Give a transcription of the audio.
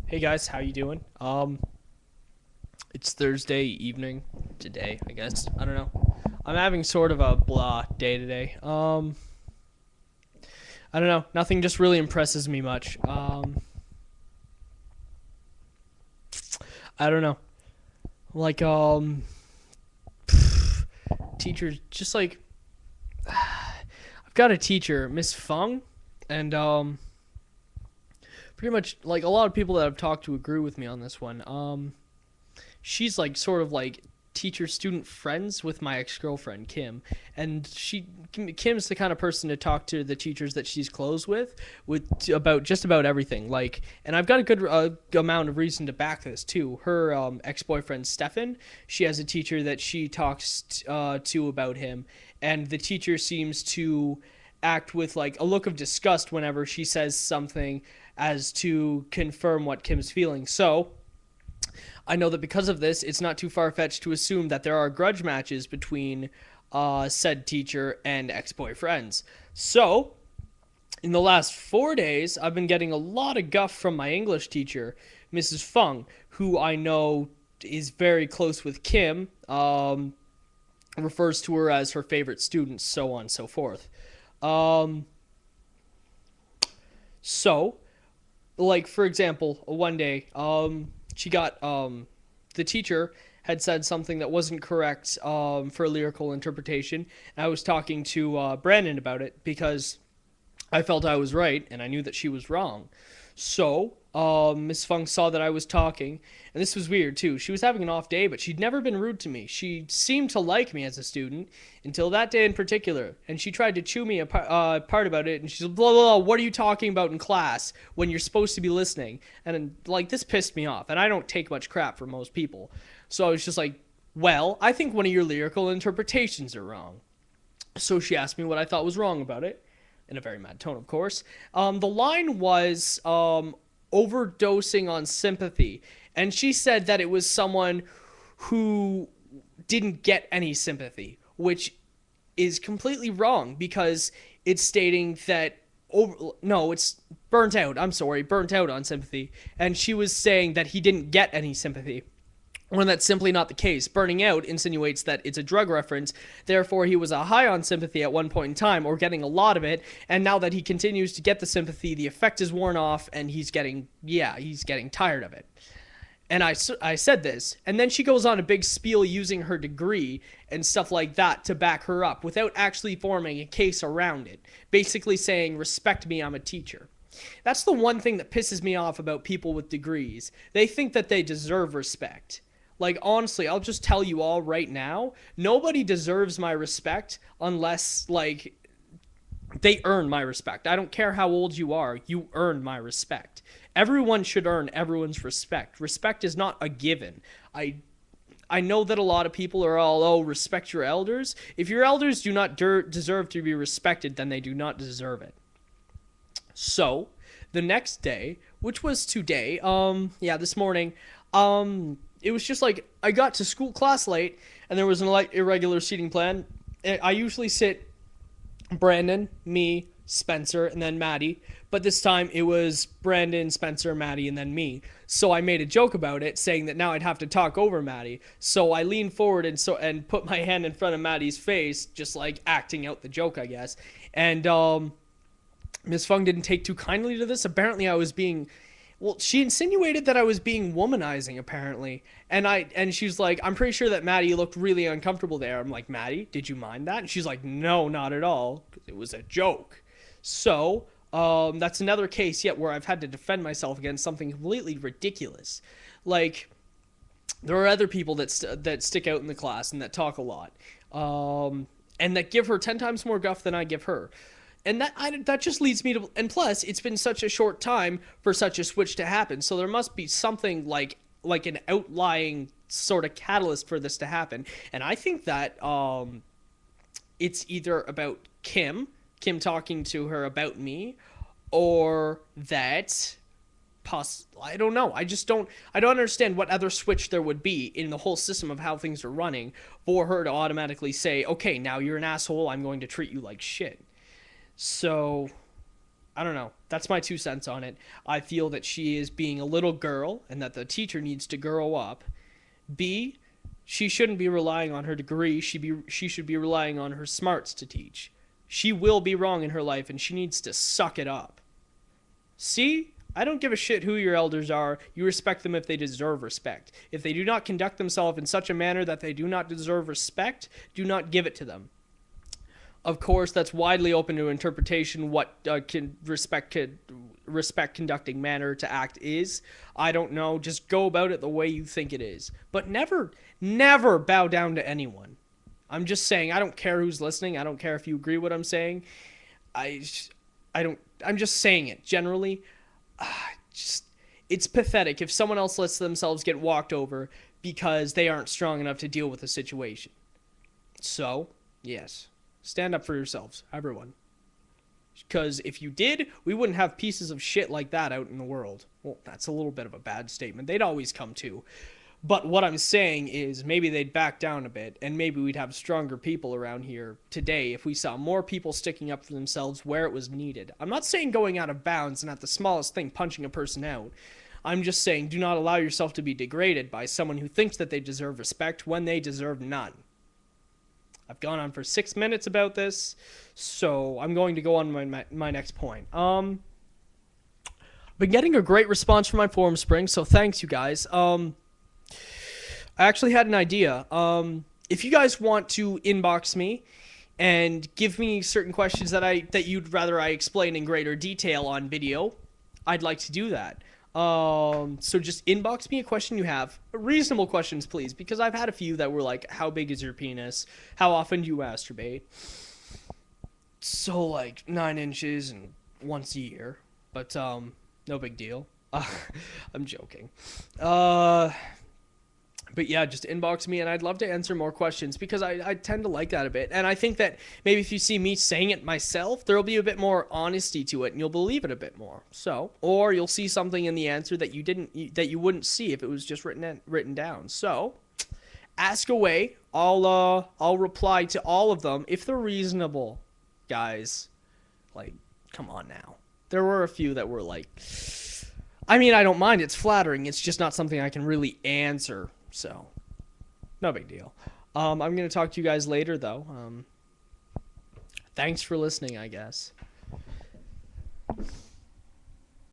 Hey guys, how you doing? It's Thursday evening today, I guess. I don't know. I'm having sort of a blah day today. I don't know. Nothing just really impresses me much. I don't know. Like teachers just like I've got a teacher, Miss Fung, and pretty much like a lot of people that I've talked to agree with me on this one. She's like sort of like teacher student friends with my ex-girlfriend Kim, and Kim's the kind of person to talk to the teachers that she's close with about just about everything, like, and I've got a good amount of reason to back this too. Her ex-boyfriend Stefan, she has a teacher that she talks to about him, and the teacher seems to act with like a look of disgust whenever she says something as to confirm what Kim's feeling. So I know that because of this, it's not too far fetched to assume that there are grudge matches between said teacher and ex boyfriends. So, in the last 4 days, I've been getting a lot of guff from my English teacher, Mrs. Fung, who I know is very close with Kim, refers to her as her favorite student, so on and so forth. Um, so, like, for example, one day, she got the teacher had said something that wasn't correct for lyrical interpretation. And I was talking to Brandon about it because I felt I was right and I knew that she was wrong. So Miss Funk saw that I was talking, and this was weird too. She was having an off day, but she'd never been rude to me. She seemed to like me as a student until that day in particular, and she tried to chew me apart about it. And she's like, blah blah blah. What are you talking about in class when you're supposed to be listening? And like this pissed me off, and I don't take much crap from most people. So I was just like, well, I think one of your lyrical interpretations are wrong. So she asked me what I thought was wrong about it, in a very mad tone, of course. The line was overdosing on sympathy. And she said that it was someone who didn't get any sympathy, which is completely wrong because it's stating that. No, it's burnt out. I'm sorry, burnt out on sympathy. And she was saying that he didn't get any sympathy when that's simply not the case. Burning out insinuates that it's a drug reference, therefore he was a high on sympathy at one point in time, or getting a lot of it, and now that he continues to get the sympathy, the effect is worn off, and he's getting tired of it. And I said this, and then she goes on a big spiel using her degree and stuff like that to back her up without actually forming a case around it, basically saying, respect me, I'm a teacher. That's the one thing that pisses me off about people with degrees. They think that they deserve respect. Like, honestly, I'll just tell you all right now, nobody deserves my respect unless, like, they earn my respect. I don't care how old you are, you earn my respect. Everyone should earn everyone's respect. Respect is not a given. I know that a lot of people are all, oh, respect your elders. If your elders do not deserve to be respected, then they do not deserve it. So, the next day, which was today, this morning, it was just like I got to school class late, and there was an irregular seating plan. I usually sit Brandon, me, Spencer, and then Maddie. But this time it was Brandon, Spencer, Maddie, and then me. So I made a joke about it, saying that now I'd have to talk over Maddie. So I leaned forward and put my hand in front of Maddie's face, just like acting out the joke, I guess. And Miss Fung didn't take too kindly to this. Apparently, I was being, well, she insinuated that I was being womanizing, apparently. And she's like, I'm pretty sure that Maddie looked really uncomfortable there. I'm like, Maddie, did you mind that? And she's like, no, not at all. It was a joke. So, that's another case yet where I've had to defend myself against something completely ridiculous. Like, there are other people that stick out in the class and that talk a lot, and that give her 10 times more guff than I give her. And that just leads me to, and plus it's been such a short time for such a switch to happen, so there must be something like an outlying sort of catalyst for this to happen. And I think that it's either about Kim talking to her about me, or that I don't know. I don't understand what other switch there would be in the whole system of how things are running for her to automatically say, okay, now you're an asshole, I'm going to treat you like shit. So I don't know. That's my 2 cents on it. I feel that she is being a little girl and that the teacher needs to grow up. B, she shouldn't be relying on her degree. She should be relying on her smarts to teach. She will be wrong in her life and she needs to suck it up. C, I don't give a shit who your elders are. You respect them if they deserve respect. If they do not conduct themselves in such a manner that they do not deserve respect, do not give it to them. Of course, that's widely open to interpretation what respect conducting manner to act is. I don't know. Just go about it the way you think it is. But never bow down to anyone. I'm just saying, I don't care who's listening. I don't care if you agree with what I'm saying. I don't. I'm just saying it generally. Just it's pathetic if someone else lets themselves get walked over because they aren't strong enough to deal with the situation. So, yes. Stand up for yourselves, everyone. Because if you did, we wouldn't have pieces of shit like that out in the world. Well, that's a little bit of a bad statement. They'd always come to. But what I'm saying is maybe they'd back down a bit, and maybe we'd have stronger people around here today if we saw more people sticking up for themselves where it was needed. I'm not saying going out of bounds and at the smallest thing punching a person out. I'm just saying do not allow yourself to be degraded by someone who thinks that they deserve respect when they deserve none. I've gone on for 6 minutes about this, so I'm going to go on my next point. Been getting a great response from my forum spring, so thanks you guys. I actually had an idea. If you guys want to inbox me and give me certain questions that you'd rather I explain in greater detail on video, I'd like to do that. So just inbox me a question you have. Reasonable questions, please, because I've had a few that were like, how big is your penis? How often do you masturbate? So like 9 inches and once a year, but no big deal. I'm joking. But yeah, just inbox me, and I'd love to answer more questions because I tend to like that a bit. And I think that maybe if you see me saying it myself, there'll be a bit more honesty to it, and you'll believe it a bit more. So, or you'll see something in the answer that you wouldn't see if it was just written down. So, ask away. I'll reply to all of them if they're reasonable, guys. Like, come on now. There were a few that were like, I mean, I don't mind. It's flattering. It's just not something I can really answer. So, no big deal. I'm going to talk to you guys later, though. Thanks for listening, I guess.